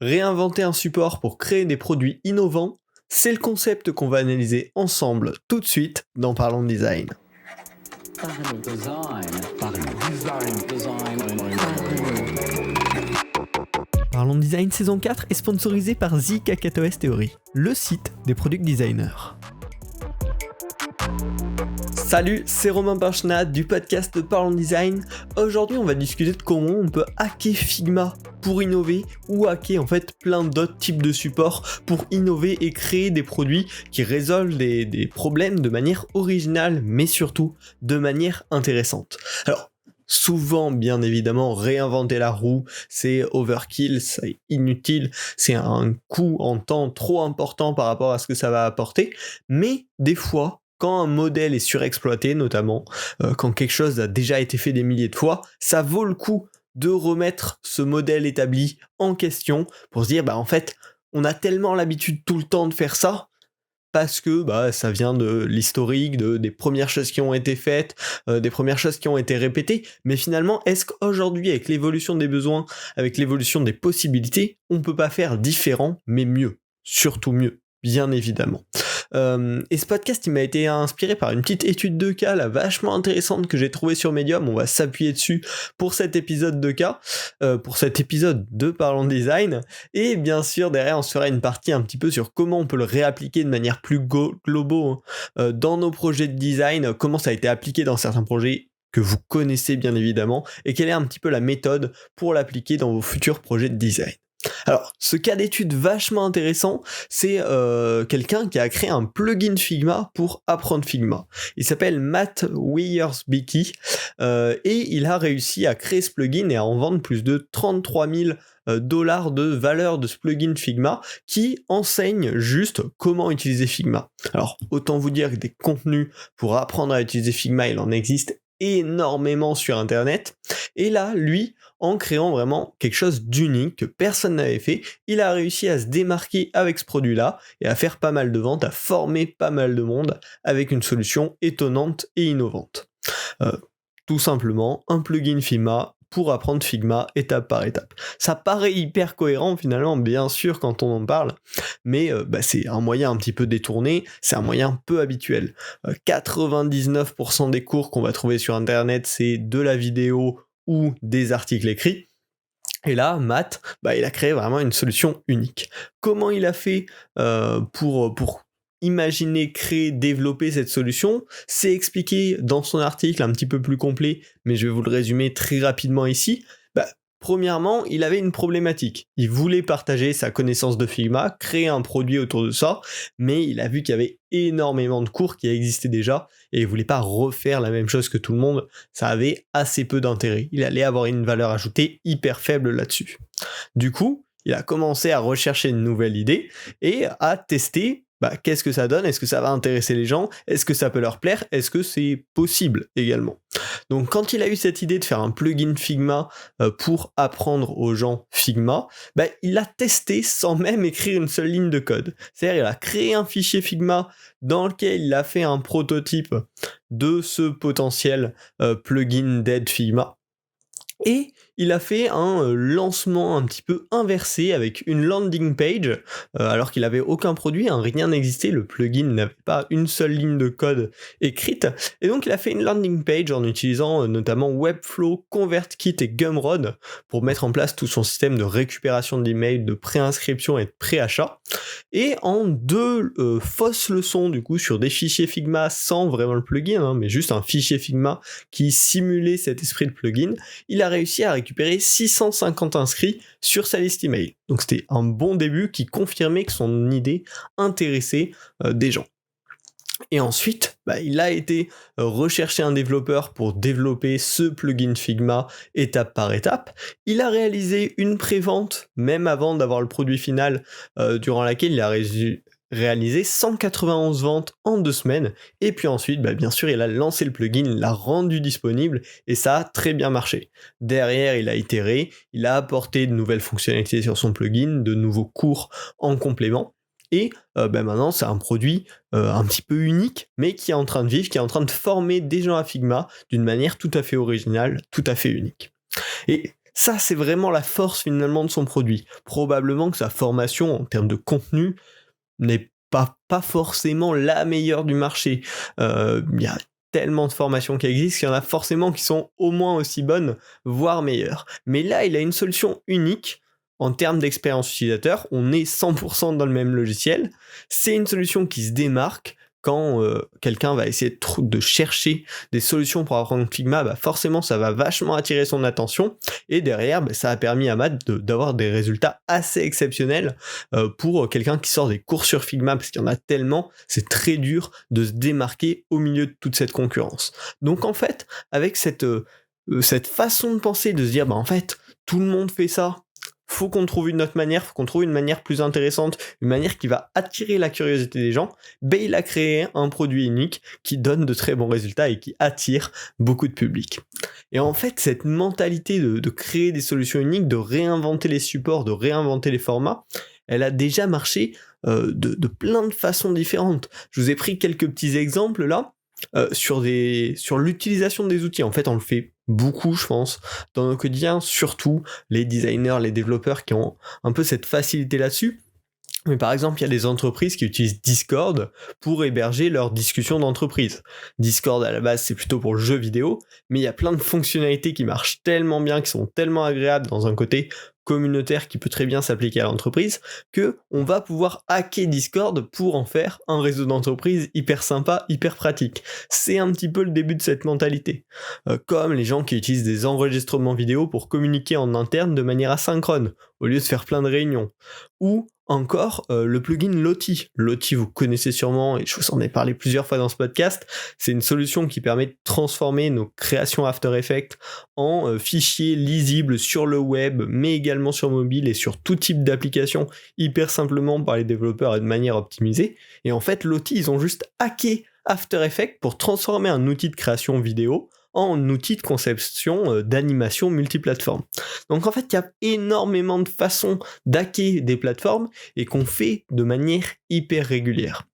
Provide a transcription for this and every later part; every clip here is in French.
Réinventer un support pour créer des produits innovants, c'est le concept qu'on va analyser ensemble tout de suite dans Parlons Design. Parlons Design saison 4 est sponsorisé par The Kakatoes Theory, le site des product designers. Salut, c'est Romain Pinchenat du podcast Parlons Design. Aujourd'hui, on va discuter de comment on peut hacker Figma pour innover ou hacker en fait plein d'autres types de supports pour innover et créer des produits qui résolvent des problèmes de manière originale, mais surtout de manière intéressante. Alors, souvent, bien évidemment, réinventer la roue, c'est overkill, c'est inutile, c'est un coût en temps trop important par rapport à ce que ça va apporter, mais des fois, quand un modèle est surexploité, notamment, quand quelque chose a déjà été fait des milliers de fois, ça vaut le coup de remettre ce modèle établi en question pour se dire, en fait, on a tellement l'habitude tout le temps de faire ça, parce que ça vient de l'historique, des premières choses qui ont été faites, des premières choses qui ont été répétées, mais finalement, est-ce qu'aujourd'hui, avec l'évolution des besoins, avec l'évolution des possibilités, on peut pas faire différent, mais mieux, surtout mieux, bien évidemment. Et ce podcast, il m'a été inspiré par une petite étude de cas là, vachement intéressante que j'ai trouvée sur Medium. On va s'appuyer dessus pour cet épisode de cas, pour cet épisode de Parlons Design. Et bien sûr, derrière, on se fera une partie un petit peu sur comment on peut le réappliquer de manière plus globale dans nos projets de design, comment ça a été appliqué dans certains projets que vous connaissez bien évidemment, et quelle est un petit peu la méthode pour l'appliquer dans vos futurs projets de design. Alors, ce cas d'étude vachement intéressant, c'est quelqu'un qui a créé un plugin Figma pour apprendre Figma. Il s'appelle Matt Wiersbicki et il a réussi à créer ce plugin et à en vendre plus de 33 000 $ de valeur de ce plugin Figma qui enseigne juste comment utiliser Figma. Alors, autant vous dire que des contenus pour apprendre à utiliser Figma, il en existe énormément sur internet, et là, lui, en créant vraiment quelque chose d'unique que personne n'avait fait, il a réussi à se démarquer avec ce produit-là et à faire pas mal de ventes, à former pas mal de monde avec une solution étonnante et innovante. Tout simplement, un plugin Figma pour apprendre Figma étape par étape. Ça paraît hyper cohérent finalement, bien sûr, quand on en parle, mais c'est un moyen un petit peu détourné, c'est un moyen peu habituel. 99% des cours qu'on va trouver sur internet, c'est de la vidéo ou des articles écrits. Et là, Matt, il a créé vraiment une solution unique. Comment il a fait pour imaginer, créer, développer cette solution? C'est expliqué dans son article un petit peu plus complet, mais je vais vous le résumer très rapidement ici. Premièrement, il avait une problématique. Il voulait partager sa connaissance de Figma, créer un produit autour de ça, mais il a vu qu'il y avait énormément de cours qui existaient déjà, et il voulait pas refaire la même chose que tout le monde. Ça avait assez peu d'intérêt. Il allait avoir une valeur ajoutée hyper faible là-dessus. Du coup, il a commencé à rechercher une nouvelle idée et à tester qu'est-ce que ça donne, est-ce que ça va intéresser les gens, est-ce que ça peut leur plaire, est-ce que c'est possible également. Donc quand il a eu cette idée de faire un plugin Figma pour apprendre aux gens Figma, il l'a testé sans même écrire une seule ligne de code. C'est-à-dire il a créé un fichier Figma dans lequel il a fait un prototype de ce potentiel plugin d'aide Figma. Et il a fait un lancement un petit peu inversé avec une landing page, alors qu'il n'avait aucun produit, rien n'existait, le plugin n'avait pas une seule ligne de code écrite, et donc il a fait une landing page en utilisant notamment Webflow, ConvertKit et Gumroad pour mettre en place tout son système de récupération d'emails, de préinscription et de préachat, et en 2 fausses leçons du coup sur des fichiers Figma sans vraiment le plugin, mais juste un fichier Figma qui simulait cet esprit de plugin, il a réussi à récupérer 650 inscrits sur sa liste email. Donc c'était un bon début qui confirmait que son idée intéressait des gens. Et ensuite, il a été rechercher un développeur pour développer ce plugin Figma étape par étape. Il a réalisé une pré-vente, même avant d'avoir le produit final, durant laquelle il a réalisé 191 ventes en 2 semaines, et puis ensuite, bien sûr, il a lancé le plugin, il l'a rendu disponible, et ça a très bien marché. Derrière, il a itéré, il a apporté de nouvelles fonctionnalités sur son plugin, de nouveaux cours en complément, et maintenant, c'est un produit un petit peu unique, mais qui est en train de vivre, qui est en train de former des gens à Figma d'une manière tout à fait originale, tout à fait unique. Et Ça, c'est vraiment la force finalement de son produit. Probablement que sa formation en termes de contenu n'est pas forcément la meilleure du marché. Il y a tellement de formations qui existent qu'il y en a forcément qui sont au moins aussi bonnes, voire meilleures. Mais là, il a une solution unique en termes d'expérience utilisateur. On est 100% dans le même logiciel. C'est une solution qui se démarque. Quand quelqu'un va essayer de chercher des solutions pour apprendre Figma, bah forcément ça va vachement attirer son attention, et derrière ça a permis à Matt d'avoir des résultats assez exceptionnels pour quelqu'un qui sort des cours sur Figma, parce qu'il y en a tellement, c'est très dur de se démarquer au milieu de toute cette concurrence. Donc en fait, avec cette façon de penser, de se dire en fait tout le monde fait ça, faut qu'on trouve une autre manière, faut qu'on trouve une manière plus intéressante, une manière qui va attirer la curiosité des gens, il a créé un produit unique qui donne de très bons résultats et qui attire beaucoup de public. Et en fait, cette mentalité de créer des solutions uniques, de réinventer les supports, de réinventer les formats, elle a déjà marché de plein de façons différentes. Je vous ai pris quelques petits exemples là, sur l'utilisation des outils. En fait, on le fait beaucoup, je pense, dans nos quotidiens, surtout les designers, les développeurs qui ont un peu cette facilité là-dessus. Mais par exemple, il y a des entreprises qui utilisent Discord pour héberger leurs discussions d'entreprise. Discord, à la base, c'est plutôt pour le jeu vidéo, mais il y a plein de fonctionnalités qui marchent tellement bien, qui sont tellement agréables dans un côté communautaire qui peut très bien s'appliquer à l'entreprise, que on va pouvoir hacker Discord pour en faire un réseau d'entreprise hyper sympa, hyper pratique. C'est un petit peu le début de cette mentalité. Comme les gens qui utilisent des enregistrements vidéo pour communiquer en interne de manière asynchrone, au lieu de faire plein de réunions. Ou encore le plugin Lottie. Lottie, vous connaissez sûrement, et je vous en ai parlé plusieurs fois dans ce podcast, c'est une solution qui permet de transformer nos créations After Effects en fichiers lisibles sur le web, mais également sur mobile et sur tout type d'application, hyper simplement par les développeurs et de manière optimisée. Et en fait, Lottie, ils ont juste hacké After Effects pour transformer un outil de création vidéo en outil de conception d'animation multiplateforme. Donc en fait, il y a énormément de façons d'hacker des plateformes et qu'on fait de manière hyper régulière.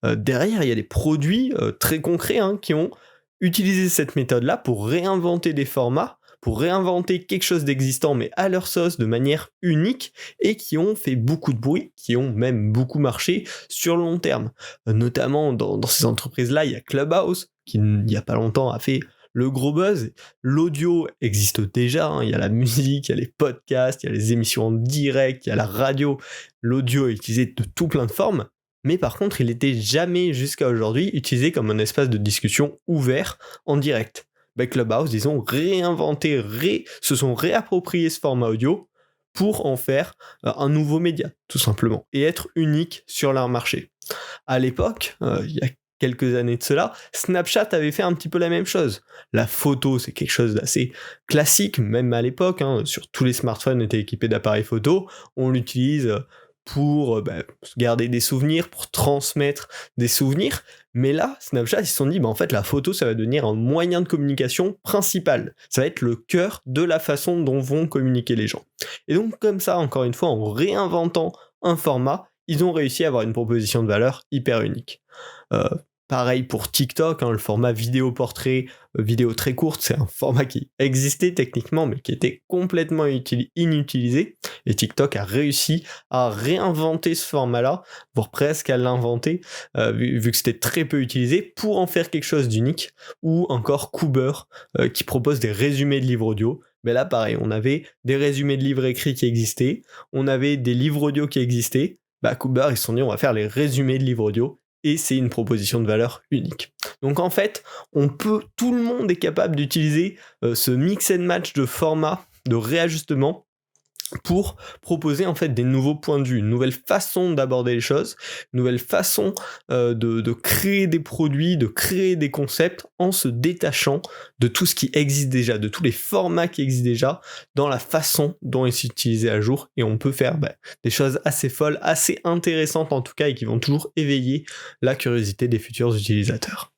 Derrière, il y a des produits très concrets qui ont utilisé cette méthode-là pour réinventer des formats, pour réinventer quelque chose d'existant mais à leur sauce de manière unique, et qui ont fait beaucoup de bruit, qui ont même beaucoup marché sur le long terme. Notamment dans ces entreprises-là, il y a Clubhouse, qui il n'y a pas longtemps a fait le gros buzz. L'audio existe déjà, il y a la musique, il y a les podcasts, il y a les émissions en direct, il y a la radio. L'audio est utilisé de tout plein de formes, mais par contre, il n'était jamais jusqu'à aujourd'hui utilisé comme un espace de discussion ouvert en direct. Clubhouse, ils ont réinventé, se sont réappropriés ce format audio pour en faire un nouveau média, tout simplement, et être unique sur leur marché. À l'époque, il y a quelques années de cela, Snapchat avait fait un petit peu la même chose. La photo, c'est quelque chose d'assez classique, même à l'époque, sur tous les smartphones étaient équipés d'appareils photo, on l'utilise pour garder des souvenirs, pour transmettre des souvenirs, mais là, Snapchat, ils se sont dit, en fait, la photo, ça va devenir un moyen de communication principal, ça va être le cœur de la façon dont vont communiquer les gens. Et donc, comme ça, encore une fois, en réinventant un format, ils ont réussi à avoir une proposition de valeur hyper unique. Pareil pour TikTok, le format vidéo portrait, vidéo très courte, c'est un format qui existait techniquement mais qui était complètement inutilisé, et TikTok a réussi à réinventer ce format-là, voire presque à l'inventer, vu que c'était très peu utilisé, pour en faire quelque chose d'unique. Ou encore Cooper, qui propose des résumés de livres audio. Mais là pareil, on avait des résumés de livres écrits qui existaient, on avait des livres audio qui existaient, Cooper ils se sont dit on va faire les résumés de livres audio, et c'est une proposition de valeur unique. Donc en fait, tout le monde est capable d'utiliser ce mix and match de formats, de réajustement, pour proposer en fait des nouveaux points de vue, une nouvelle façon d'aborder les choses, une nouvelle façon de créer des produits, de créer des concepts en se détachant de tout ce qui existe déjà, de tous les formats qui existent déjà, dans la façon dont ils sont utilisés à jour, et on peut faire des choses assez folles, assez intéressantes en tout cas, et qui vont toujours éveiller la curiosité des futurs utilisateurs.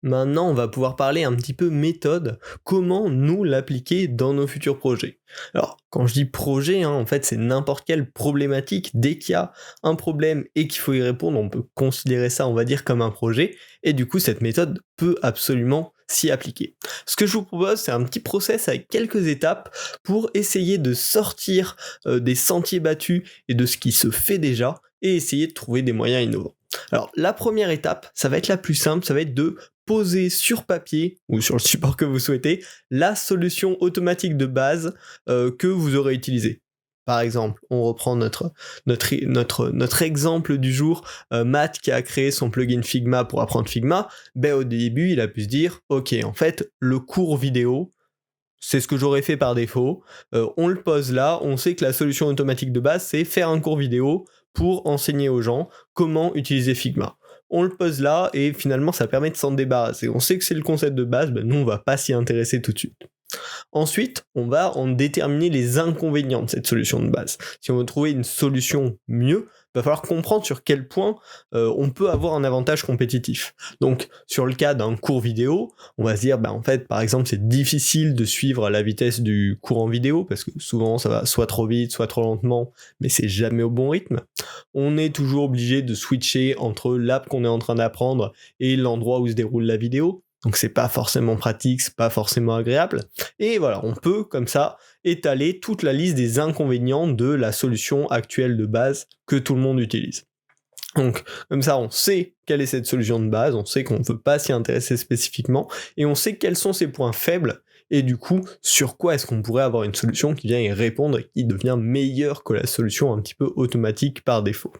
Maintenant, on va pouvoir parler un petit peu méthode, comment nous l'appliquer dans nos futurs projets. Alors, quand je dis projet, en fait, c'est n'importe quelle problématique. Dès qu'il y a un problème et qu'il faut y répondre, on peut considérer ça, on va dire, comme un projet. Et du coup, cette méthode peut absolument s'y appliquer. Ce que je vous propose, c'est un petit process avec quelques étapes pour essayer de sortir des sentiers battus et de ce qui se fait déjà et essayer de trouver des moyens innovants. Alors la première étape, ça va être la plus simple, ça va être de poser sur papier ou sur le support que vous souhaitez la solution automatique de base que vous aurez utilisée. Par exemple, on reprend notre exemple du jour, Matt qui a créé son plugin Figma pour apprendre Figma, au début il a pu se dire, ok, en fait, le cours vidéo, c'est ce que j'aurais fait par défaut, on le pose là, on sait que la solution automatique de base, c'est faire un cours vidéo pour enseigner aux gens comment utiliser Figma. On le pose là, et finalement ça permet de s'en débarrasser. On sait que c'est le concept de base, nous on va pas s'y intéresser tout de suite. Ensuite, on va en déterminer les inconvénients de cette solution de base. Si on veut trouver une solution mieux, il va falloir comprendre sur quel point on peut avoir un avantage compétitif. Donc, sur le cas d'un cours vidéo, on va se dire, en fait, par exemple, c'est difficile de suivre la vitesse du cours en vidéo, parce que souvent, ça va soit trop vite, soit trop lentement, mais c'est jamais au bon rythme. On est toujours obligé de switcher entre l'app qu'on est en train d'apprendre et l'endroit où se déroule la vidéo. Donc c'est pas forcément pratique, c'est pas forcément agréable. Et voilà, on peut comme ça étaler toute la liste des inconvénients de la solution actuelle de base que tout le monde utilise. Donc comme ça, on sait quelle est cette solution de base, on sait qu'on ne peut pas s'y intéresser spécifiquement, et on sait quels sont ses points faibles, et du coup, sur quoi est-ce qu'on pourrait avoir une solution qui vient y répondre et qui devient meilleure que la solution un petit peu automatique par défaut.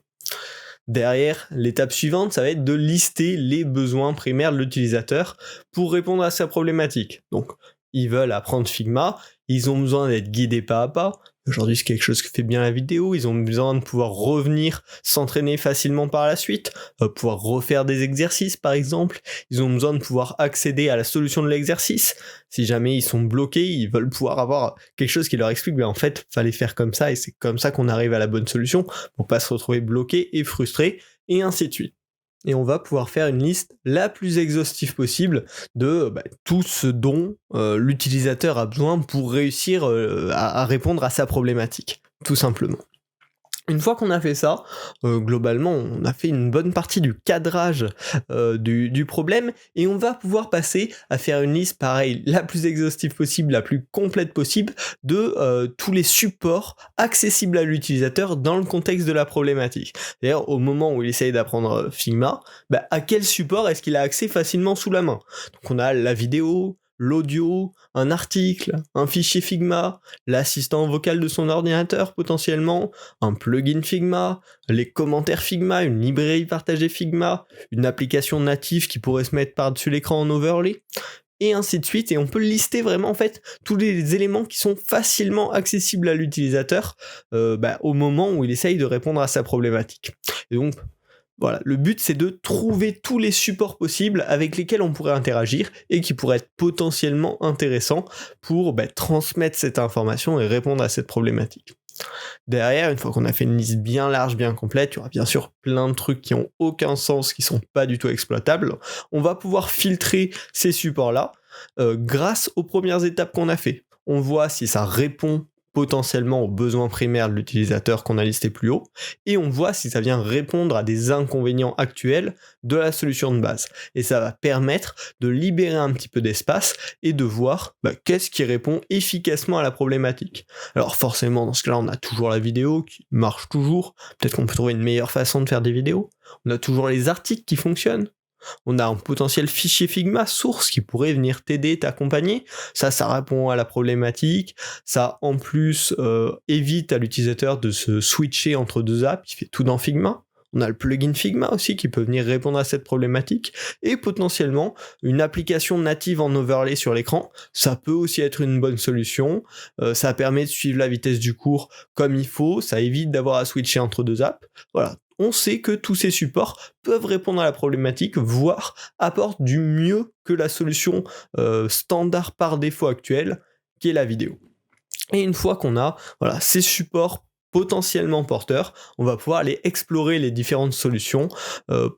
Derrière, l'étape suivante, ça va être de lister les besoins primaires de l'utilisateur pour répondre à sa problématique. Donc, ils veulent apprendre Figma, ils ont besoin d'être guidés pas à pas. Aujourd'hui, c'est quelque chose que fait bien la vidéo, ils ont besoin de pouvoir revenir s'entraîner facilement par la suite, pouvoir refaire des exercices par exemple, ils ont besoin de pouvoir accéder à la solution de l'exercice. Si jamais ils sont bloqués, ils veulent pouvoir avoir quelque chose qui leur explique, en fait, fallait faire comme ça et c'est comme ça qu'on arrive à la bonne solution pour pas se retrouver bloqué et frustré, et ainsi de suite. Et on va pouvoir faire une liste la plus exhaustive possible de tout ce dont l'utilisateur a besoin pour réussir à répondre à sa problématique, tout simplement. Une fois qu'on a fait ça, globalement, on a fait une bonne partie du cadrage du problème, et on va pouvoir passer à faire une liste, pareil, la plus exhaustive possible, la plus complète possible, de tous les supports accessibles à l'utilisateur dans le contexte de la problématique. D'ailleurs, au moment où il essaye d'apprendre Figma, à quel support est-ce qu'il a accès facilement sous la main ? Donc on a la vidéo, l'audio, un article, un fichier Figma, l'assistant vocal de son ordinateur potentiellement, un plugin Figma, les commentaires Figma, une librairie partagée Figma, une application native qui pourrait se mettre par-dessus l'écran en overlay, et ainsi de suite. Et on peut lister vraiment en fait tous les éléments qui sont facilement accessibles à l'utilisateur au moment où il essaye de répondre à sa problématique. Et donc voilà, le but c'est de trouver tous les supports possibles avec lesquels on pourrait interagir et qui pourraient être potentiellement intéressants pour transmettre cette information et répondre à cette problématique. Derrière, une fois qu'on a fait une liste bien large, bien complète, il y aura bien sûr plein de trucs qui ont aucun sens, qui sont pas du tout exploitables. On va pouvoir filtrer ces supports-là grâce aux premières étapes qu'on a fait. On voit si ça répond potentiellement aux besoins primaires de l'utilisateur qu'on a listé plus haut, et on voit si ça vient répondre à des inconvénients actuels de la solution de base. Et ça va permettre de libérer un petit peu d'espace et de voir qu'est-ce qui répond efficacement à la problématique. Alors forcément, dans ce cas-là, on a toujours la vidéo qui marche toujours, peut-être qu'on peut trouver une meilleure façon de faire des vidéos, on a toujours les articles qui fonctionnent, on a un potentiel fichier Figma source qui pourrait venir t'aider, t'accompagner. Ça répond à la problématique. Ça, en plus, évite à l'utilisateur de se switcher entre deux apps. Il fait tout dans Figma. On a le plugin Figma aussi qui peut venir répondre à cette problématique. Et potentiellement, une application native en overlay sur l'écran, ça peut aussi être une bonne solution. Ça permet de suivre la vitesse du cours comme il faut. Ça évite d'avoir à switcher entre deux apps. Voilà. On sait que tous ces supports peuvent répondre à la problématique, voire apportent du mieux que la solution standard par défaut actuelle, qui est la vidéo. Et une fois qu'on a ces supports potentiellement porteurs, on va pouvoir aller explorer les différentes solutions,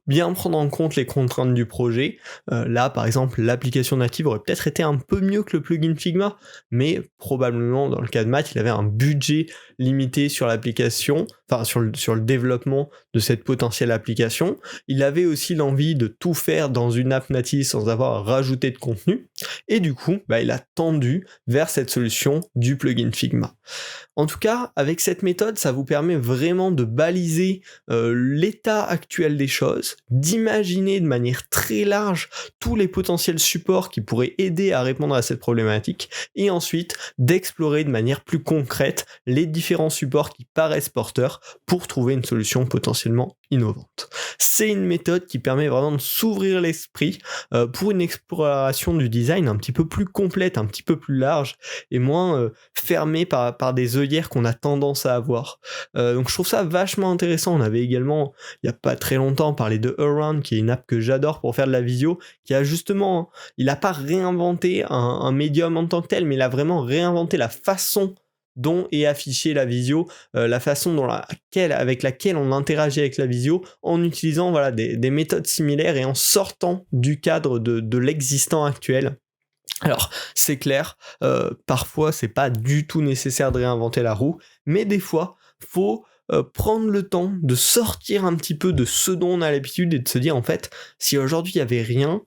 bien prendre en compte les contraintes du projet. Là, par exemple, l'application native aurait peut-être été un peu mieux que le plugin Figma, mais probablement, dans le cas de Matt, il avait un budget limité sur l'application, enfin sur le développement de cette potentielle application. Il avait aussi l'envie de tout faire dans une app native sans avoir à rajouter de contenu. Et du coup, il a tendu vers cette solution du plugin Figma. En tout cas, avec cette méthode, ça vous permet vraiment de baliser l'état actuel des choses, d'imaginer de manière très large tous les potentiels supports qui pourraient aider à répondre à cette problématique, et ensuite d'explorer de manière plus concrète les différents supports qui paraissent porteurs pour trouver une solution potentiellement innovante. C'est une méthode qui permet vraiment de s'ouvrir l'esprit pour une exploration du design un petit peu plus complète, un petit peu plus large et moins fermée par des œillères qu'on a tendance à avoir. Donc je trouve ça vachement intéressant. On avait également, il n'y a pas très longtemps, parlé de Around, qui est une app que j'adore pour faire de la visio, qui a justement, il n'a pas réinventé un médium en tant que tel, mais il a vraiment réinventé la façon dont est affichée la visio, la façon avec laquelle on interagit avec la visio en utilisant des méthodes similaires et en sortant du cadre de l'existant actuel. Alors, c'est clair, parfois c'est pas du tout nécessaire de réinventer la roue, mais des fois, faut prendre le temps de sortir un petit peu de ce dont on a l'habitude et de se dire en fait, si aujourd'hui il n'y avait rien,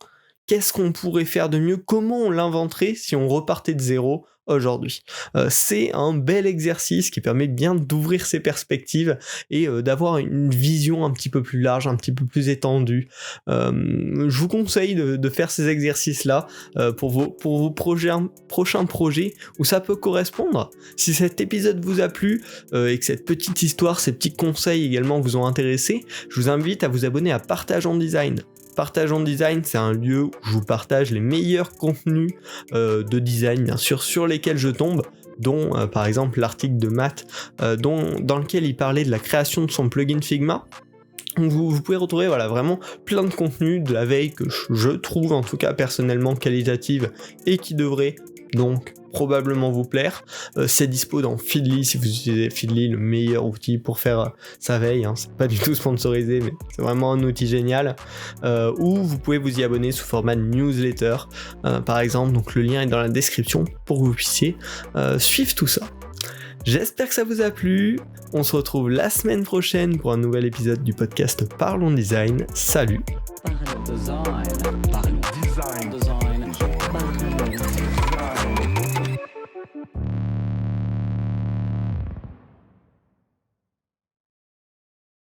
qu'est-ce qu'on pourrait faire de mieux? Comment on l'inventerait si on repartait de zéro aujourd'hui? C'est un bel exercice qui permet bien d'ouvrir ses perspectives et d'avoir une vision un petit peu plus large, un petit peu plus étendue. Je vous conseille de faire ces exercices-là pour vos prochains projets où ça peut correspondre. Si cet épisode vous a plu et que cette petite histoire, ces petits conseils également vous ont intéressé, je vous invite à vous abonner à Partage en Design. Partage en Design, c'est un lieu où je vous partage les meilleurs contenus de design, bien sûr, sur lesquels je tombe, dont par exemple l'article de Matt, dans lequel il parlait de la création de son plugin Figma. Vous pouvez retrouver vraiment plein de contenus de la veille que je trouve en tout cas personnellement qualitative et qui devrait donc probablement vous plaire. C'est dispo dans Feedly si vous utilisez Feedly, le meilleur outil pour faire sa veille, hein. C'est pas du tout sponsorisé mais c'est vraiment un outil génial, ou vous pouvez vous y abonner sous format newsletter par exemple, donc le lien est dans la description pour que vous puissiez suivre tout ça. J'espère que ça vous a plu, on se retrouve la semaine prochaine pour un nouvel épisode du podcast Parlons Design. Salut!